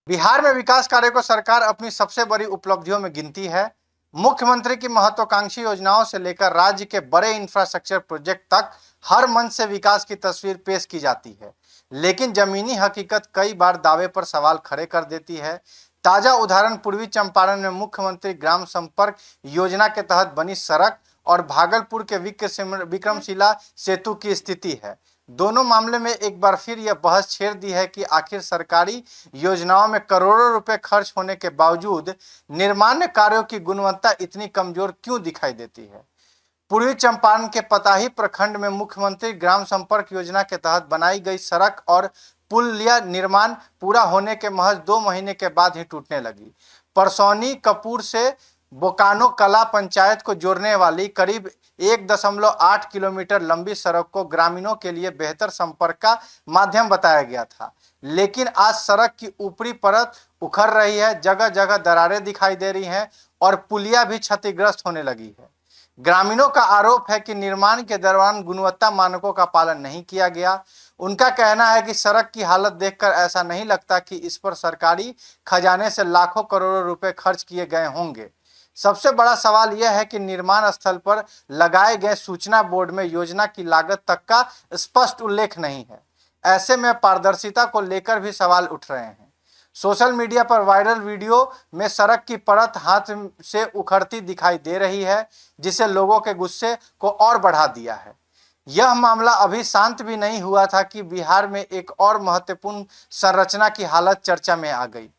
बिहार में विकास कार्य को सरकार अपनी सबसे बड़ी उपलब्धियों में गिनती है। मुख्यमंत्री की महत्वाकांक्षी योजनाओं से लेकर राज्य के बड़े इंफ्रास्ट्रक्चर प्रोजेक्ट तक हर मंच से विकास की तस्वीर पेश की जाती है, लेकिन जमीनी हकीकत कई बार दावे पर सवाल खड़े कर देती है। ताजा उदाहरण पूर्वी चंपारण में मुख्यमंत्री ग्राम संपर्क योजना के तहत बनी सड़क और भागलपुर के विक्रमशिला सेतु की स्थिति है। दोनों मामले में एक बार फिर यह बहस छेड़ दी है कि आखिर सरकारी योजनाओं में करोड़ों रुपए खर्च होने के बावजूद निर्माण कार्यों की गुणवत्ता इतनी कमजोर क्यों दिखाई देती है। पूर्वी चंपारण के पताही प्रखंड में मुख्यमंत्री ग्राम संपर्क योजना के तहत बनाई गई सड़क और पुलिया निर्माण पूरा होने के महज 2 महीने के बाद ही टूटने लगी। परसौनी कपूर से बोकानो कला पंचायत को जोड़ने वाली करीब 1.8 किलोमीटर लंबी सड़क को ग्रामीणों के लिए बेहतर संपर्क का माध्यम बताया गया था, लेकिन आज सड़क की ऊपरी परत उखड़ रही है, जगह जगह दरारें दिखाई दे रही हैं और पुलिया भी क्षतिग्रस्त होने लगी है। ग्रामीणों का आरोप है कि निर्माण के दौरान गुणवत्ता मानकों का पालन नहीं किया गया। उनका कहना है कि सड़क की हालत देखकर ऐसा नहीं लगता कि इस पर सरकारी खजाने से लाखों करोड़ों रुपए खर्च किए गए होंगे। सबसे बड़ा सवाल यह है कि निर्माण स्थल पर लगाए गए सूचना बोर्ड में योजना की लागत तक का स्पष्ट उल्लेख नहीं है। ऐसे में पारदर्शिता को लेकर भी सवाल उठ रहे हैं। सोशल मीडिया पर वायरल वीडियो में सड़क की परत हाथ से उखड़ती दिखाई दे रही है, जिसे लोगों के गुस्से को और बढ़ा दिया है। यह मामला अभी शांत भी नहीं हुआ था कि बिहार में एक और महत्वपूर्ण संरचना की हालत चर्चा में आ गई।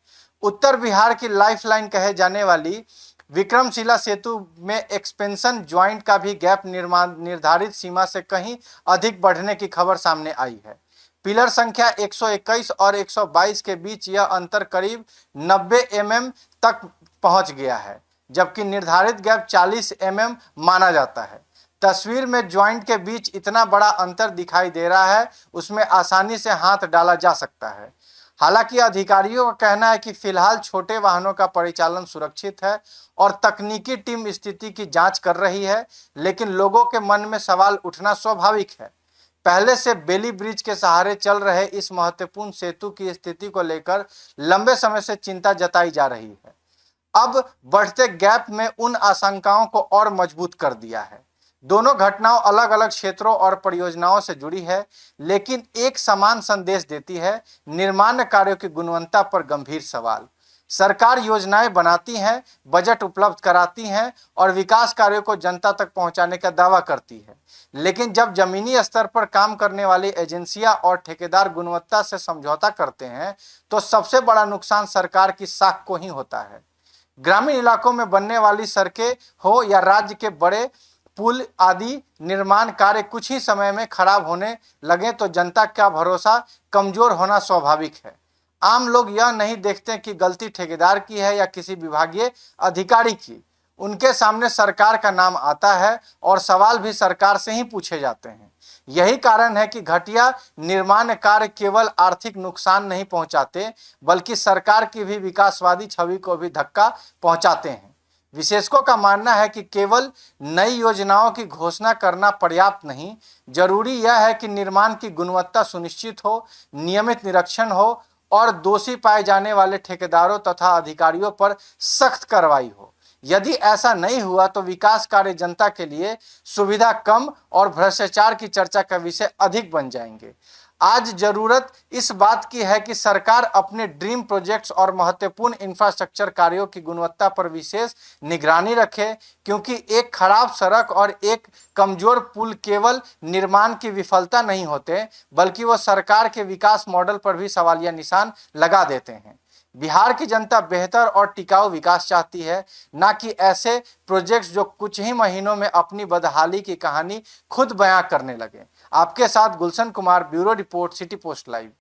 उत्तर बिहार की लाइफलाइन कहे जाने वाली विक्रमशिला सेतु में एक्सपेंशन ज्वाइंट का भी गैप निर्धारित सीमा से कहीं अधिक बढ़ने की खबर सामने आई है। पिलर संख्या 121 और 122 के बीच यह अंतर करीब 90 mm तक पहुंच गया है, जबकि निर्धारित गैप 40 mm माना जाता है। तस्वीर में ज्वाइंट के बीच इतना बड़ा अंतर दिखाई दे रहा है, उसमें आसानी से हाथ डाला जा सकता है। हालांकि अधिकारियों का कहना है कि फिलहाल छोटे वाहनों का परिचालन सुरक्षित है और तकनीकी टीम स्थिति की जांच कर रही है, लेकिन लोगों के मन में सवाल उठना स्वाभाविक है। पहले से बेली ब्रिज के सहारे चल रहे इस महत्वपूर्ण सेतु की स्थिति को लेकर लंबे समय से चिंता जताई जा रही है। अब बढ़ते गैप में उन आशंकाओं को और मजबूत कर दिया है। दोनों घटनाओं अलग अलग क्षेत्रों और परियोजनाओं से जुड़ी है, लेकिन एक समान संदेश देती है, निर्माण कार्यों की गुणवत्ता पर गंभीर सवाल। सरकार योजनाएं बनाती है, बजट उपलब्ध कराती है और विकास कार्यों को जनता तक पहुंचाने का दावा करती है, लेकिन जब जमीनी स्तर पर काम करने वाली एजेंसियां और ठेकेदार गुणवत्ता से समझौता करते हैं, तो सबसे बड़ा नुकसान सरकार की साख को ही होता है। ग्रामीण इलाकों में बनने वाली सड़कें हो या राज्य के बड़े पुल आदि निर्माण कार्य कुछ ही समय में खराब होने लगे तो जनता का भरोसा कमजोर होना स्वाभाविक है। आम लोग यह नहीं देखते कि गलती ठेकेदार की है या किसी विभागीय अधिकारी की। उनके सामने सरकार का नाम आता है और सवाल भी सरकार से ही पूछे जाते हैं। यही कारण है कि घटिया निर्माण कार्य केवल आर्थिक नुकसान नहीं पहुंचाते, बल्कि सरकार की भी विकासवादी छवि को भी धक्का पहुंचाते हैं। विशेषज्ञों का मानना है कि केवल नई योजनाओं की घोषणा करना पर्याप्त नहीं, जरूरी यह है कि निर्माण की गुणवत्ता सुनिश्चित हो, नियमित निरीक्षण हो और दोषी पाए जाने वाले ठेकेदारों तथा अधिकारियों पर सख्त कार्रवाई हो। यदि ऐसा नहीं हुआ तो विकास कार्य जनता के लिए सुविधा कम और भ्रष्टाचार की चर्चा का विषय अधिक बन जाएंगे। आज जरूरत इस बात की है कि सरकार अपने ड्रीम प्रोजेक्ट्स और महत्वपूर्ण इंफ्रास्ट्रक्चर कार्यों की गुणवत्ता पर विशेष निगरानी रखे, क्योंकि एक खराब सड़क और एक कमजोर पुल केवल निर्माण की विफलता नहीं होते, बल्कि वो सरकार के विकास मॉडल पर भी सवालिया निशान लगा देते हैं। बिहार की जनता बेहतर और टिकाऊ विकास चाहती है, न कि ऐसे प्रोजेक्ट्स जो कुछ ही महीनों में अपनी बदहाली की कहानी खुद बयां करने लगे। आपके साथ Gulshan Kumar, bureau report, city post live.